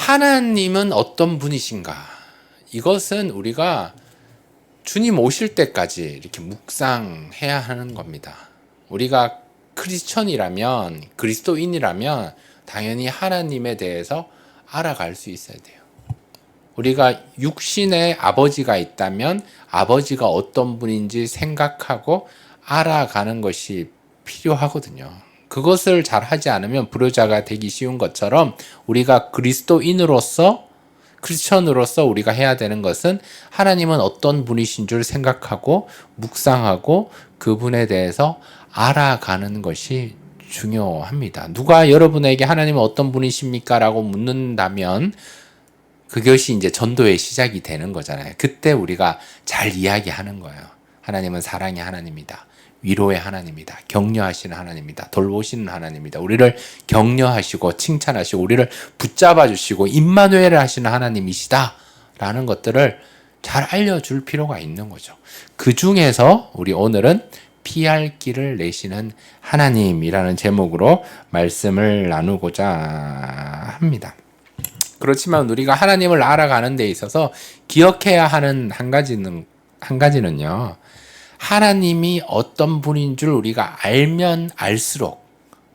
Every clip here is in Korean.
하나님은 어떤 분이신가? 이것은 우리가 주님 오실 때까지 이렇게 묵상해야 하는 겁니다. 우리가 크리스천이라면, 그리스도인이라면 당연히 하나님에 대해서 알아갈 수 있어야 돼요. 우리가 육신의 아버지가 있다면 아버지가 어떤 분인지 생각하고 알아가는 것이 필요하거든요. 그것을 잘 하지 않으면 불효자가 되기 쉬운 것처럼 우리가 그리스도인으로서, 크리스천으로서 우리가 해야 되는 것은 하나님은 어떤 분이신 줄 생각하고 묵상하고 그분에 대해서 알아가는 것이 중요합니다. 누가 여러분에게 하나님은 어떤 분이십니까? 라고 묻는다면 그것이 이제 전도의 시작이 되는 거잖아요. 그때 우리가 잘 이야기하는 거예요. 하나님은 사랑의 하나님이다. 위로의 하나님이다. 격려하시는 하나님이다. 돌보시는 하나님이다. 우리를 격려하시고 칭찬하시고 우리를 붙잡아 주시고 임마누엘을 하시는 하나님이시다. 라는 것들을 잘 알려줄 필요가 있는 거죠. 그 중에서 우리 오늘은 피할 길을 내시는 하나님이라는 제목으로 말씀을 나누고자 합니다. 그렇지만 우리가 하나님을 알아가는 데 있어서 기억해야 하는 한 가지는요. 하나님이 어떤 분인 줄 우리가 알면 알수록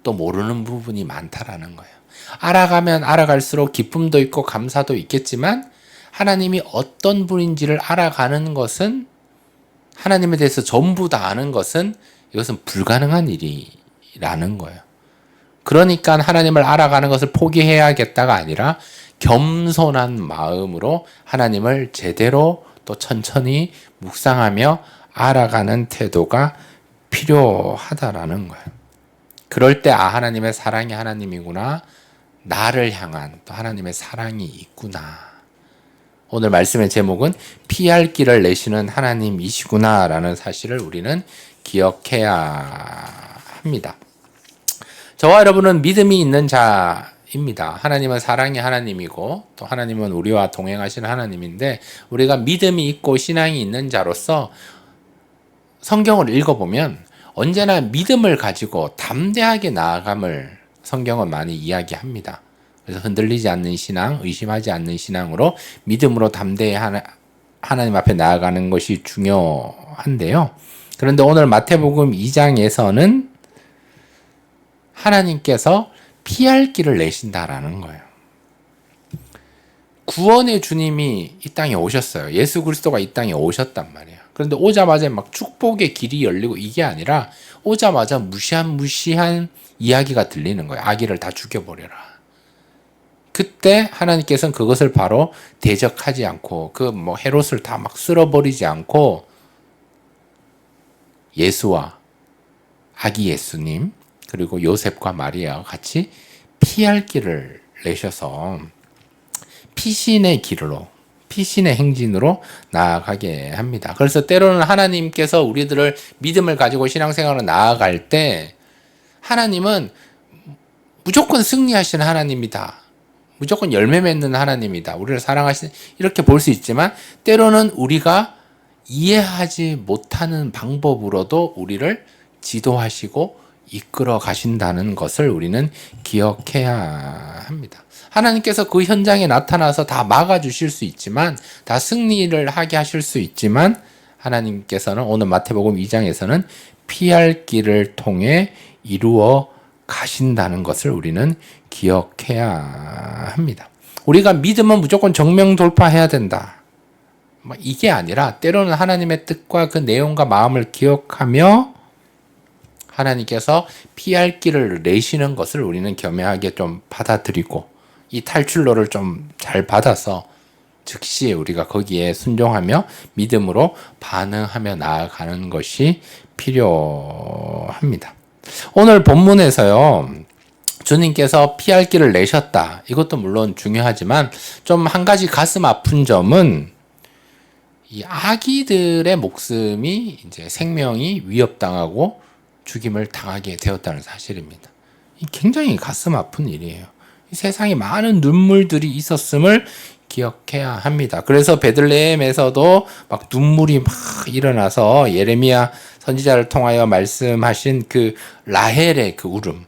또 모르는 부분이 많다라는 거예요. 알아가면 알아갈수록 기쁨도 있고 감사도 있겠지만 하나님이 어떤 분인지를 알아가는 것은, 하나님에 대해서 전부 다 아는 것은 이것은 불가능한 일이라는 거예요. 그러니까 하나님을 알아가는 것을 포기해야겠다가 아니라 겸손한 마음으로 하나님을 제대로 또 천천히 묵상하며 알아가는 태도가 필요하다라는 거예요. 그럴 때 하나님의 사랑이 하나님이구나. 나를 향한 또 하나님의 사랑이 있구나. 오늘 말씀의 제목은 피할 길을 내시는 하나님이시구나 라는 사실을 우리는 기억해야 합니다. 저와 여러분은 믿음이 있는 자입니다. 하나님은 사랑의 하나님이고 또 하나님은 우리와 동행하시는 하나님인데 우리가 믿음이 있고 신앙이 있는 자로서 성경을 읽어보면 언제나 믿음을 가지고 담대하게 나아감을 성경은 많이 이야기합니다. 그래서 흔들리지 않는 신앙, 의심하지 않는 신앙으로 믿음으로 담대히 하나님 앞에 나아가는 것이 중요한데요. 그런데 오늘 마태복음 2장에서는 하나님께서 피할 길을 내신다라는 거예요. 구원의 주님이 이 땅에 오셨어요. 예수 그리스도가 이 땅에 오셨단 말이에요. 그런데 오자마자 막 축복의 길이 열리고 이게 아니라 오자마자 무시한 이야기가 들리는 거예요. 아기를 다 죽여버려라. 그때 하나님께서는 그것을 바로 대적하지 않고 헤롯을 다 막 쓸어버리지 않고 예수와 아기 예수님 그리고 요셉과 마리아와 같이 피할 길을 내셔서 피신의 길로, 피신의 행진으로 나아가게 합니다. 그래서 때로는 하나님께서 우리들을 믿음을 가지고 신앙생활을 나아갈 때 하나님은 무조건 승리하시는 하나님이다. 무조건 열매 맺는 하나님이다. 우리를 사랑하시는, 이렇게 볼 수 있지만 때로는 우리가 이해하지 못하는 방법으로도 우리를 지도하시고 이끌어 가신다는 것을 우리는 기억해야 합니다. 하나님께서 그 현장에 나타나서 다 막아주실 수 있지만, 다 승리를 하게 하실 수 있지만, 하나님께서는 오늘 마태복음 2장에서는 피할 길을 통해 이루어 가신다는 것을 우리는 기억해야 합니다. 우리가 믿으면 무조건 정면 돌파해야 된다. 이게 아니라 때로는 하나님의 뜻과 그 내용과 마음을 기억하며 하나님께서 피할 길을 내시는 것을 우리는 겸허하게 좀 받아들이고 이 탈출로를 좀 잘 받아서 즉시 우리가 거기에 순종하며 믿음으로 반응하며 나아가는 것이 필요합니다. 오늘 본문에서요, 주님께서 피할 길을 내셨다. 이것도 물론 중요하지만 좀 한 가지 가슴 아픈 점은 이 아기들의 목숨이 이제 생명이 위협당하고 죽임을 당하게 되었다는 사실입니다. 굉장히 가슴 아픈 일이에요. 이 세상에 많은 눈물들이 있었음을 기억해야 합니다. 그래서 베들레헴에서도 막 눈물이 막 일어나서 예레미야 선지자를 통하여 말씀하신 그 라헬의 그 울음,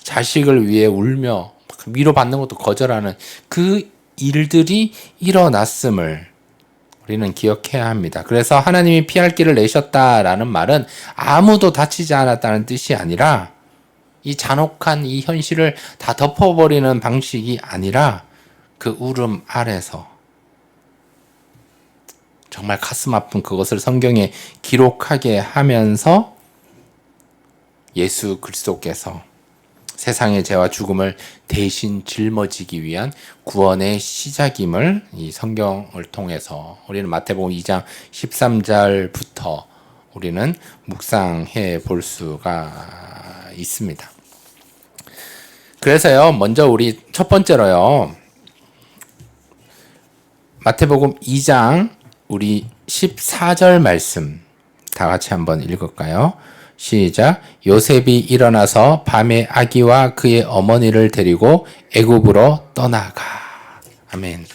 자식을 위해 울며 막 위로받는 것도 거절하는 그 일들이 일어났음을 우리는 기억해야 합니다. 그래서 하나님이 피할 길을 내셨다라는 말은 아무도 다치지 않았다는 뜻이 아니라 이 잔혹한 이 현실을 다 덮어버리는 방식이 아니라 그 울음 아래서 정말 가슴 아픈 그것을 성경에 기록하게 하면서 예수 그리스도께서 세상의 죄와 죽음을 대신 짊어지기 위한 구원의 시작임을 이 성경을 통해서 우리는 마태복음 2장 13절부터 우리는 묵상해 볼 수가 있습니다. 그래서요, 먼저 우리 첫 번째로요, 마태복음 2장 우리 14절 말씀 다 같이 한번 읽을까요? 시작. 요셉이 일어나서 밤에 아기와 그의 어머니를 데리고 애굽으로 떠나가. 아멘.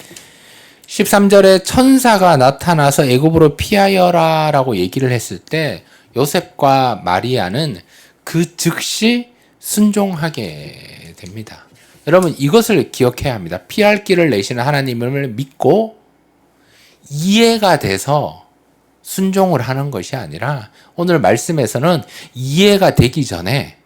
13절에 천사가 나타나서 애굽으로 피하여라 라고 얘기를 했을 때 요셉과 마리아는 그 즉시 순종하게 됩니다. 여러분, 이것을 기억해야 합니다. 피할 길을 내시는 하나님을 믿고 이해가 돼서 순종을 하는 것이 아니라 오늘 말씀에서는 이해가 되기 전에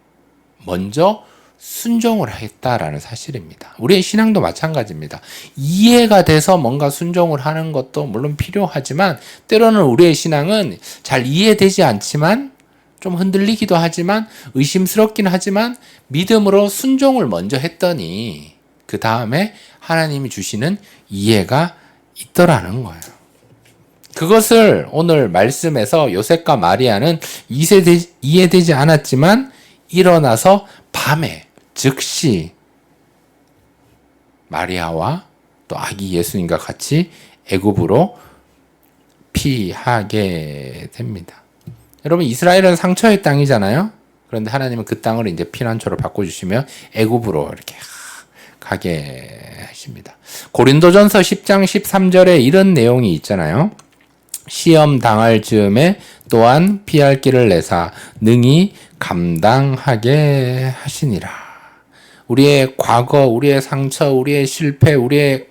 먼저 순종을 했다라는 사실입니다. 우리의 신앙도 마찬가지입니다. 이해가 돼서 뭔가 순종을 하는 것도 물론 필요하지만 때로는 우리의 신앙은 잘 이해되지 않지만 좀 흔들리기도 하지만 의심스럽긴 하지만 믿음으로 순종을 먼저 했더니 그 다음에 하나님이 주시는 이해가 있더라는 거예요. 그것을 오늘 말씀에서 요셉과 마리아는 이해되지 않았지만 일어나서 밤에 즉시 마리아와 또 아기 예수님과 같이 애굽으로 피하게 됩니다. 여러분, 이스라엘은 상처의 땅이잖아요. 그런데 하나님은 그 땅을 이제 피난처로 바꿔주시면 애굽으로 이렇게 가게 하십니다. 고린도전서 10장 13절에 이런 내용이 있잖아요. 시험 당할 즈음에 또한 피할 길을 내사 능히 감당하게 하시니라. 우리의 과거, 우리의 상처, 우리의 실패, 우리의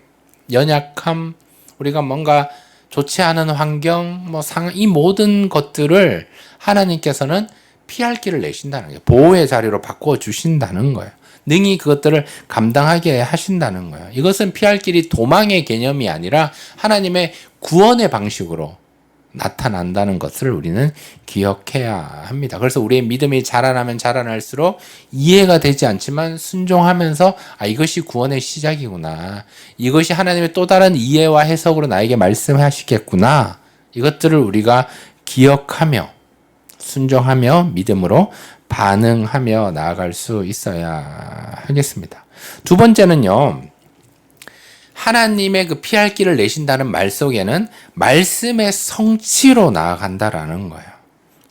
연약함, 우리가 뭔가 좋지 않은 환경, 이 모든 것들을 하나님께서는 피할 길을 내신다는 거예요. 보호의 자리로 바꾸어 주신다는 거예요. 능히 그것들을 감당하게 하신다는 거예요. 이것은 피할 길이 도망의 개념이 아니라 하나님의 구원의 방식으로 나타난다는 것을 우리는 기억해야 합니다. 그래서 우리의 믿음이 자라나면 자라날수록 이해가 되지 않지만 순종하면서 이것이 구원의 시작이구나. 이것이 하나님의 또 다른 이해와 해석으로 나에게 말씀하시겠구나. 이것들을 우리가 기억하며 순종하며 믿음으로 반응하며 나아갈 수 있어야 하겠습니다. 두 번째는요. 하나님의 그 피할 길을 내신다는 말 속에는 말씀의 성취로 나아간다라는 거예요.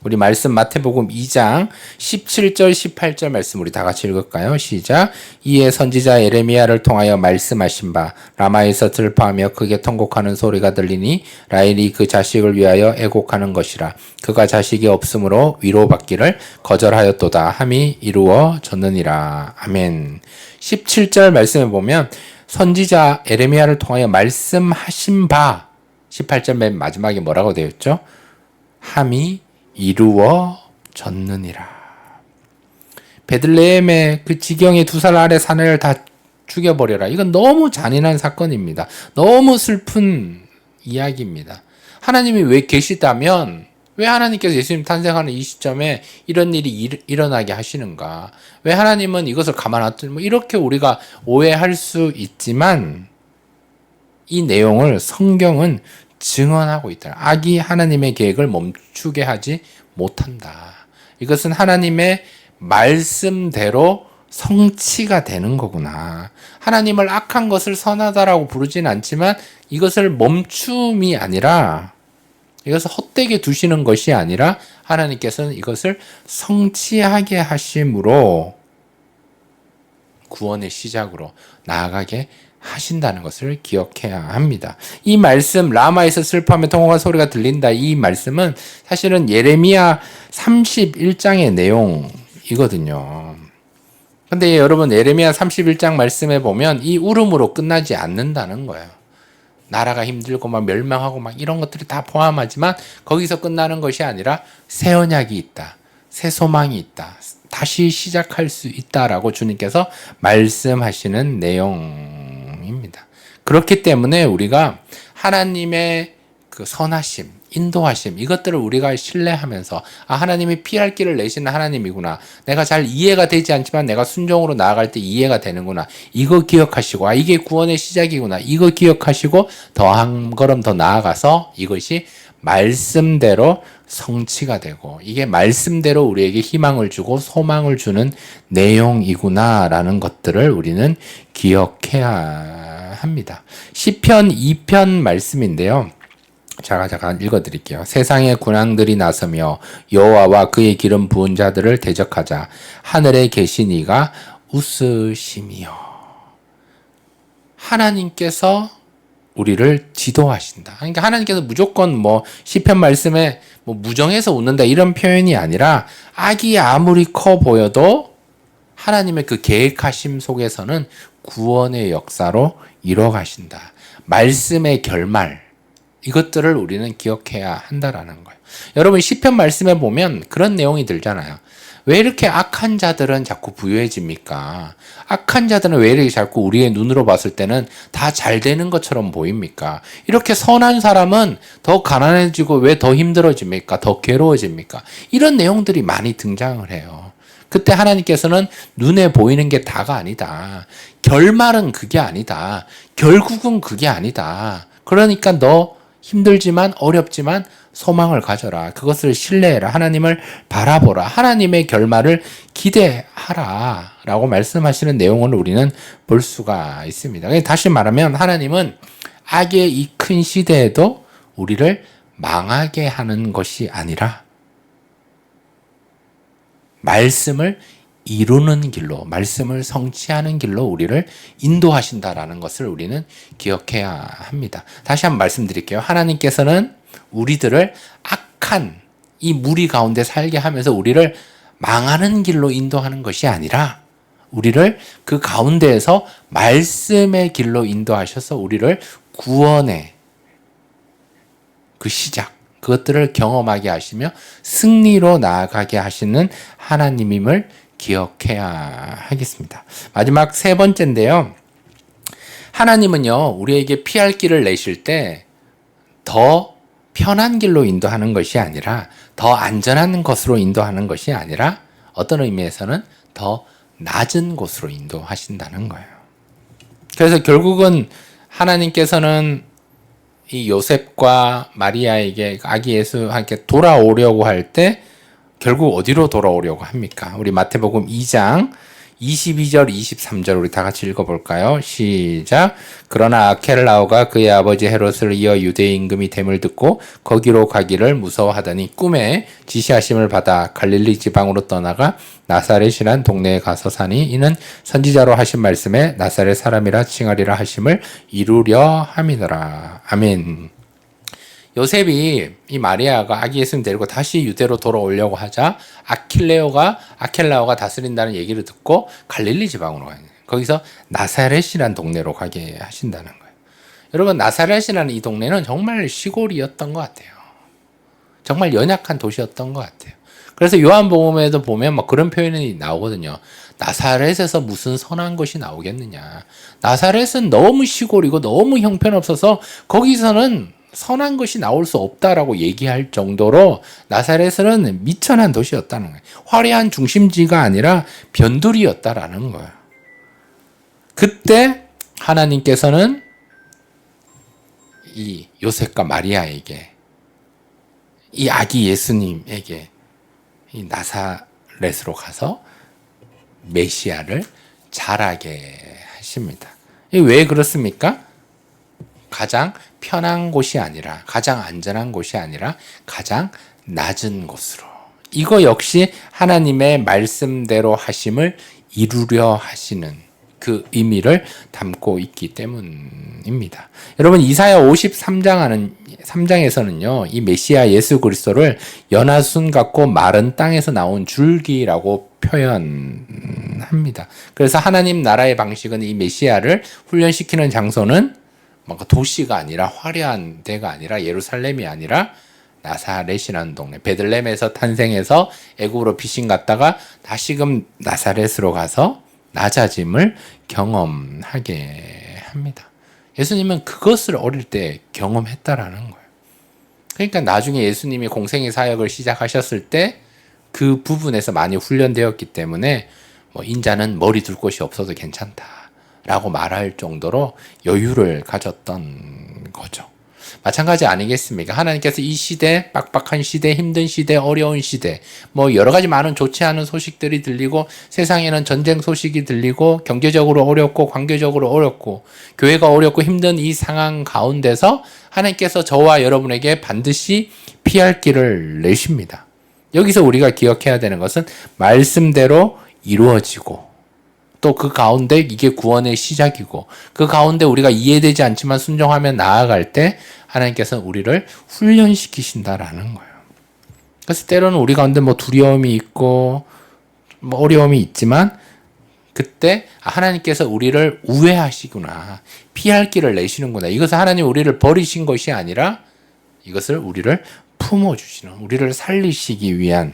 우리 말씀 마태복음 2장 17절 18절 말씀 우리 다 같이 읽을까요? 시작. 이에 선지자 예레미야를 통하여 말씀하신 바 라마에서 슬퍼하며 크게 통곡하는 소리가 들리니 라헬이 그 자식을 위하여 애곡하는 것이라. 그가 자식이 없으므로 위로받기를 거절하였도다 함이 이루어졌느니라. 아멘. 17절 말씀에 보면 선지자 예레미야를 통하여 말씀하신 바 18절 맨 마지막에 뭐라고 되어 있죠? 함이 이루어졌느니라. 베들레헴의 그 지경의 2살 아래 사내를 다 죽여버려라. 이건 너무 잔인한 사건입니다. 너무 슬픈 이야기입니다. 하나님이 왜 계시다면 왜 하나님께서 예수님 탄생하는 이 시점에 이런 일이 일어나게 하시는가? 왜 하나님은 이것을 가만 안 두고 이렇게 우리가 오해할 수 있지만 이 내용을 성경은 증언하고 있다. 악이 하나님의 계획을 멈추게 하지 못한다. 이것은 하나님의 말씀대로 성취가 되는 거구나. 하나님을 악한 것을 선하다라고 부르진 않지만 이것을 멈춤이 아니라 이것을 헛되게 두시는 것이 아니라 하나님께서는 이것을 성취하게 하심으로 구원의 시작으로 나아가게 하신다는 것을 기억해야 합니다. 이 말씀 라마에서 슬퍼하며 통곡한 소리가 들린다. 이 말씀은 사실은 예레미야 31장의 내용이거든요. 근데 여러분 예레미야 31장 말씀에 보면 이 울음으로 끝나지 않는다는 거예요. 나라가 힘들고 막 멸망하고 막 이런 것들이 다 포함하지만 거기서 끝나는 것이 아니라 새 언약이 있다. 새 소망이 있다. 다시 시작할 수 있다라고 주님께서 말씀하시는 내용입니다. 그렇기 때문에 우리가 하나님의 그 선하심, 인도하심 이것들을 우리가 신뢰하면서 하나님이 피할 길을 내시는 하나님이구나. 내가 잘 이해가 되지 않지만 내가 순종으로 나아갈 때 이해가 되는구나. 이거 기억하시고 이게 구원의 시작이구나. 이거 기억하시고 더 한 걸음 더 나아가서 이것이 말씀대로 성취가 되고 이게 말씀대로 우리에게 희망을 주고 소망을 주는 내용이구나라는 것들을 우리는 기억해야 합니다. 시편 2편 말씀인데요. 잠깐 읽어드릴게요. 세상의 군왕들이 나서며 여호와와 그의 기름 부은 자들을 대적하자 하늘에 계신 이가 웃으시며. 하나님께서 우리를 지도하신다. 그러니까 하나님께서 무조건 시편 말씀에 무정해서 웃는다 이런 표현이 아니라 악이 아무리 커 보여도 하나님의 그 계획하심 속에서는 구원의 역사로 이뤄가신다. 말씀의 결말 이것들을 우리는 기억해야 한다라는 거예요. 여러분 시편 말씀에 보면 그런 내용이 들잖아요. 왜 이렇게 악한 자들은 자꾸 부유해집니까? 악한 자들은 왜 이렇게 자꾸 우리의 눈으로 봤을 때는 다 잘 되는 것처럼 보입니까? 이렇게 선한 사람은 더 가난해지고 왜 더 힘들어집니까? 더 괴로워집니까? 이런 내용들이 많이 등장을 해요. 그때 하나님께서는 눈에 보이는 게 다가 아니다. 결말은 그게 아니다. 결국은 그게 아니다. 그러니까 너 힘들지만 어렵지만 소망을 가져라. 그것을 신뢰해라. 하나님을 바라보라. 하나님의 결말을 기대하라. 라고 말씀하시는 내용을 우리는 볼 수가 있습니다. 다시 말하면 하나님은 악의 이 큰 시대에도 우리를 망하게 하는 것이 아니라 말씀을 이루는 길로, 말씀을 성취하는 길로 우리를 인도하신다라는 것을 우리는 기억해야 합니다. 다시 한번 말씀드릴게요. 하나님께서는 우리들을 악한 이 무리 가운데 살게 하면서 우리를 망하는 길로 인도하는 것이 아니라 우리를 그 가운데에서 말씀의 길로 인도하셔서 우리를 구원의 그 시작, 그것들을 경험하게 하시며 승리로 나아가게 하시는 하나님임을 기억해야 하겠습니다. 마지막 세 번째인데요. 하나님은요, 우리에게 피할 길을 내실 때 더 편한 길로 인도하는 것이 아니라 더 안전한 것으로 인도하는 것이 아니라 어떤 의미에서는 더 낮은 곳으로 인도하신다는 거예요. 그래서 결국은 하나님께서는 이 요셉과 마리아에게 아기 예수한테 돌아오려고 할 때 결국 어디로 돌아오려고 합니까? 우리 마태복음 2장 22절 23절 우리 다 같이 읽어볼까요? 시작. 그러나 아켈라오가 그의 아버지 헤롯을 이어 유대 임금이 됨을 듣고 거기로 가기를 무서워하더니 꿈에 지시하심을 받아 갈릴리 지방으로 떠나가 나사렛이란 동네에 가서 사니 이는 선지자로 하신 말씀에 나사렛 사람이라 칭하리라 하심을 이루려 함이더라. 아멘. 요셉이 이 마리아가 아기 예수님 데리고 다시 유대로 돌아오려고 하자 아켈라오가 다스린다는 얘기를 듣고 갈릴리 지방으로 가요. 거기서 나사렛이라는 동네로 가게 하신다는 거예요. 여러분 나사렛이라는 이 동네는 정말 시골이었던 것 같아요. 정말 연약한 도시였던 것 같아요. 그래서 요한복음에도 보면 막 그런 표현이 나오거든요. 나사렛에서 무슨 선한 것이 나오겠느냐. 나사렛은 너무 시골이고 너무 형편없어서 거기서는 선한 것이 나올 수 없다라고 얘기할 정도로 나사렛은 미천한 도시였다는 거예요. 화려한 중심지가 아니라 변두리였다라는 거예요. 그때 하나님께서는 이 요셉과 마리아에게 이 아기 예수님에게 이 나사렛으로 가서 메시아를 자라게 하십니다. 왜 그렇습니까? 가장 편한 곳이 아니라 가장 안전한 곳이 아니라 가장 낮은 곳으로. 이거 역시 하나님의 말씀대로 하심을 이루려 하시는 그 의미를 담고 있기 때문입니다. 여러분 이사야 53장에서는요. 이 메시아 예수 그리스도를 연하순 같고 마른 땅에서 나온 줄기라고 표현합니다. 그래서 하나님 나라의 방식은 이 메시아를 훈련시키는 장소는 뭔가 도시가 아니라 화려한 데가 아니라 예루살렘이 아니라 나사렛이라는 동네, 베들레헴에서 탄생해서 애굽으로 피신 갔다가 다시금 나사렛으로 가서 낮아짐을 경험하게 합니다. 예수님은 그것을 어릴 때 경험했다라는 거예요. 그러니까 나중에 예수님이 공생의 사역을 시작하셨을 때 그 부분에서 많이 훈련되었기 때문에 뭐 인자는 머리 둘 곳이 없어도 괜찮다라고 말할 정도로 여유를 가졌던 거죠. 마찬가지 아니겠습니까? 하나님께서 이 시대, 빡빡한 시대, 힘든 시대, 어려운 시대, 뭐 여러 가지 많은 좋지 않은 소식들이 들리고 세상에는 전쟁 소식이 들리고 경제적으로 어렵고 관계적으로 어렵고 교회가 어렵고 힘든 이 상황 가운데서 하나님께서 저와 여러분에게 반드시 피할 길을 내십니다. 여기서 우리가 기억해야 되는 것은 말씀대로 이루어지고 또 그 가운데 이게 구원의 시작이고 그 가운데 우리가 이해되지 않지만 순종하며 나아갈 때 하나님께서는 우리를 훈련시키신다라는 거예요. 그래서 때로는 우리 가운데 뭐 두려움이 있고 뭐 어려움이 있지만 그때 하나님께서 우리를 우회하시구나, 피할 길을 내시는구나. 이것은 하나님 우리를 버리신 것이 아니라 이것을 우리를 품어주시는, 우리를 살리시기 위한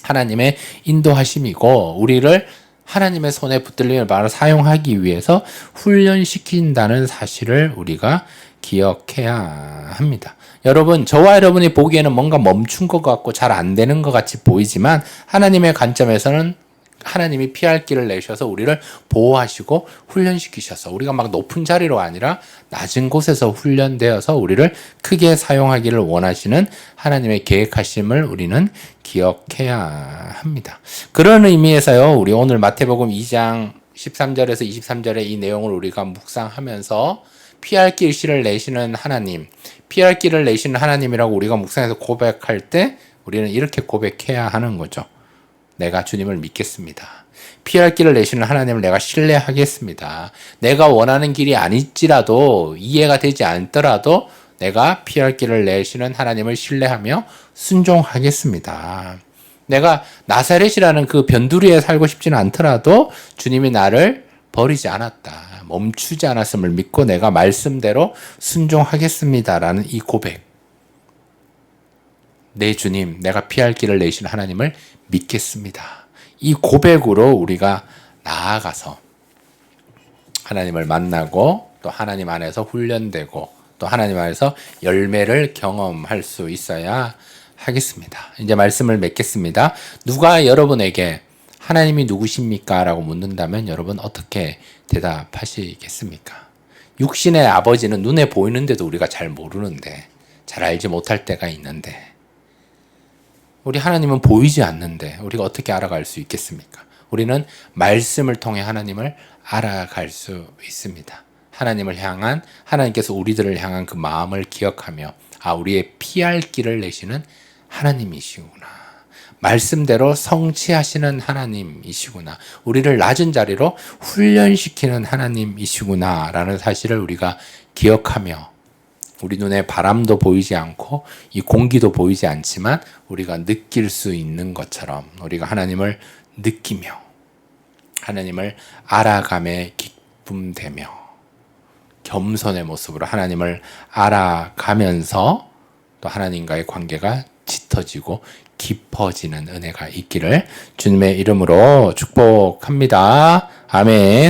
하나님의 인도하심이고 우리를 하나님의 손에 붙들림을 바로 사용하기 위해서 훈련시킨다는 사실을 우리가 기억해야 합니다. 여러분, 저와 여러분이 보기에는 뭔가 멈춘 것 같고 잘 안 되는 것 같이 보이지만 하나님의 관점에서는 하나님이 피할 길을 내셔서 우리를 보호하시고 훈련시키셔서 우리가 막 높은 자리로 아니라 낮은 곳에서 훈련되어서 우리를 크게 사용하기를 원하시는 하나님의 계획하심을 우리는 기억해야 합니다. 그런 의미에서요, 우리 오늘 마태복음 2장 13절에서 23절의 이 내용을 우리가 묵상하면서 피할 길을 내시는 하나님, 피할 길을 내시는 하나님이라고 우리가 묵상해서 고백할 때 우리는 이렇게 고백해야 하는 거죠. 내가 주님을 믿겠습니다. 피할 길을 내시는 하나님을 내가 신뢰하겠습니다. 내가 원하는 길이 아닐지라도 이해가 되지 않더라도 내가 피할 길을 내시는 하나님을 신뢰하며 순종하겠습니다. 내가 나사렛이라는 그 변두리에 살고 싶지는 않더라도 주님이 나를 버리지 않았다, 멈추지 않았음을 믿고 내가 말씀대로 순종하겠습니다라는 이 고백. 내 주님, 내가 피할 길을 내시는 하나님을 믿겠습니다. 이 고백으로 우리가 나아가서 하나님을 만나고 또 하나님 안에서 훈련되고 또 하나님 안에서 열매를 경험할 수 있어야 하겠습니다. 이제 말씀을 맺겠습니다. 누가 여러분에게 하나님이 누구십니까? 라고 묻는다면 여러분 어떻게 대답하시겠습니까? 육신의 아버지는 눈에 보이는데도 우리가 잘 모르는데, 잘 알지 못할 때가 있는데, 우리 하나님은 보이지 않는데 우리가 어떻게 알아갈 수 있겠습니까? 우리는 말씀을 통해 하나님을 알아갈 수 있습니다. 하나님을 향한, 하나님께서 우리들을 향한 그 마음을 기억하며 우리의 피할 길을 내시는 하나님이시구나, 말씀대로 성취하시는 하나님이시구나, 우리를 낮은 자리로 훈련시키는 하나님이시구나 라는 사실을 우리가 기억하며 우리 눈에 바람도 보이지 않고 이 공기도 보이지 않지만 우리가 느낄 수 있는 것처럼 우리가 하나님을 느끼며 하나님을 알아감에 기쁨되며 겸손의 모습으로 하나님을 알아가면서 또 하나님과의 관계가 짙어지고 깊어지는 은혜가 있기를 주님의 이름으로 축복합니다. 아멘.